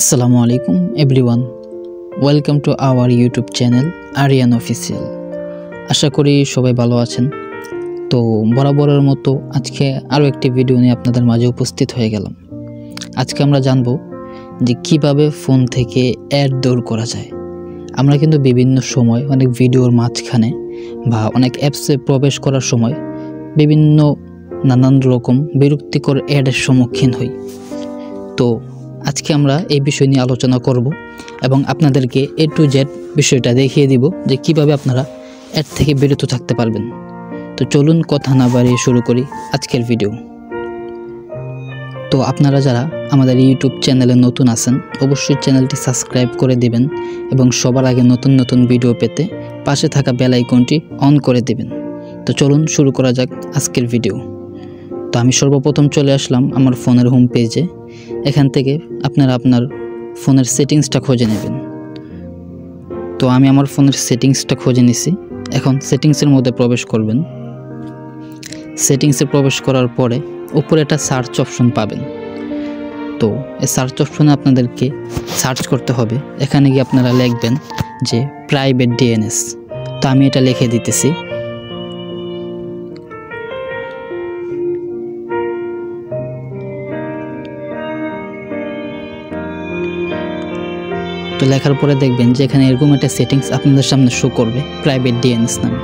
আসসালামু আলাইকুম everyone, welcome to our YouTube channel Aryan official. আশা করি সবাই ভালো আছেন। তো বরাবরের মতো আজকে আরও একটি ভিডিও নিয়ে আপনাদের মাঝে উপস্থিত হয়ে গেলাম। আজকে আমরা জানব যে কিভাবে ফোন থেকে অ্যাড দূর করা যায়। আমরা কিন্তু বিভিন্ন সময় অনেক ভিডিওর মাঝখানে বা অনেক অ্যাপসে প্রবেশ করার সময় বিভিন্ন নানান রকম বিরক্তিকর অ্যাডের সম্মুখীন হই। তো আজকে আমরা এই বিষয় নিয়ে আলোচনা করব এবং আপনাদেরকে A to Z বিষয়টা দেখিয়ে দিব যে কিভাবে আপনারা অ্যাড থেকে বিরত থাকতে পারবেন। তো চলুন কথা না বাড়িয়ে শুরু করি আজকের ভিডিও। তো আপনারা যারা আমাদের ইউটিউব চ্যানেলে নতুন আছেন অবশ্যই চ্যানেলটি সাবস্ক্রাইব করে দিবেন এবং সবার আগে নতুন নতুন ভিডিও পেতে পাশে থাকা বেল আইকনটি অন করে দিবেন। তো চলুন শুরু করা যাক আজকের ভিডিও। তো আমি সর্বপ্রথম চলে আসলাম আমার ফোনের হোম পেজে। এখান থেকে আপনারা আপনার ফোনের সেটিংসটা খুঁজে নেবেন। তো আমি আমার ফোনের সেটিংসটা খুঁজে নিছি। এখন সেটিংসের মধ্যে প্রবেশ করবেন। সেটিংসে প্রবেশ করার পরে উপরে একটা সার্চ অপশন পাবেন। তো এই সার্চ অপশনে আপনাদেরকে সার্চ করতে হবে। এখানে গিয়ে আপনারা লিখবেন যে প্রাইভেট ডিএনএস। তো আমি এটা লিখে দিতেছি। তো লেখার পরে দেখবেন যে এখানে এরকম একটা সেটিংস আপনাদের সামনে শো করবে প্রাইভেট ডিএনএস নামে।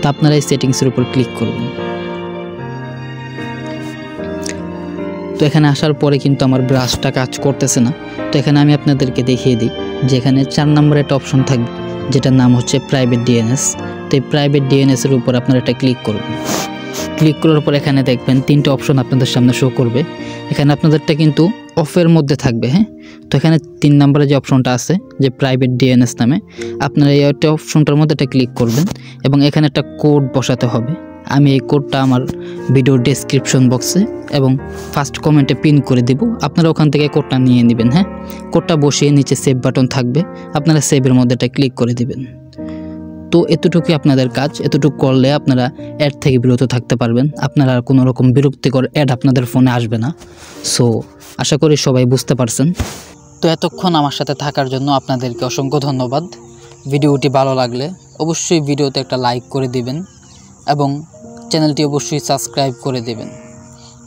তো আপনারা এই সেটিংসের উপর ক্লিক করবেন। তো এখানে আসার পরে কিন্তু আমার ব্রাশটা কাজ করতেছে না। তো এখানে আমি আপনাদেরকে দেখিয়ে দিই যে এখানে 4 নম্বরে একটা অপশন থাকবে যেটার নাম হচ্ছে প্রাইভেট ডিএনএস। তো এই প্রাইভেট ডিএনএসের উপর আপনারা এটা ক্লিক করবেন। ক্লিক করার পর এখানে দেখবেন 3টে অপশন আপনাদের সামনে শো করবে। এখানে আপনাদেরটা কিন্তু অফের মধ্যে থাকবে, হ্যাঁ। তো এখানে 3 নম্বরে যে অপশনটা আছে যে প্রাইভেট ডিএনএস নামে, আপনারা এই একটা অপশনটার মধ্যে এটা ক্লিক করবেন এবং এখানে একটা কোড বসাতে হবে। আমি এই কোডটা আমার ভিডিওর ডেসক্রিপশন বক্সে এবং ফার্স্ট কমেন্টে পিন করে দিব। আপনারা ওখান থেকে কোডটা নিয়ে নেবেন, হ্যাঁ। কোডটা বসিয়ে নিচে সেভ বাটন থাকবে, আপনারা সেভের মধ্যে এটা ক্লিক করে দিবেন। তো এতটুকুই আপনাদের কাজ। এতটুকু করলে আপনারা অ্যাড থেকে বিরত থাকতে পারবেন। আপনারা আর কোনো রকম বিরক্তিকর অ্যাড আপনাদের ফোনে আসবে না। সো আশা করি সবাই বুঝতে পারছেন। তো এতক্ষণ আমার সাথে থাকার জন্য আপনাদেরকে অসংখ্য ধন্যবাদ। ভিডিওটি ভালো লাগলে অবশ্যই ভিডিওতে একটা লাইক করে দিবেন এবং চ্যানেলটি অবশ্যই সাবস্ক্রাইব করে দেবেন।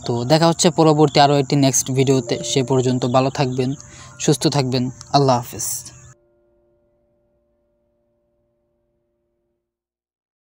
তো দেখা হচ্ছে পরবর্তী আরও একটি নেক্সট ভিডিওতে। সে পর্যন্ত ভালো থাকবেন, সুস্থ থাকবেন। আল্লাহ হাফেজ।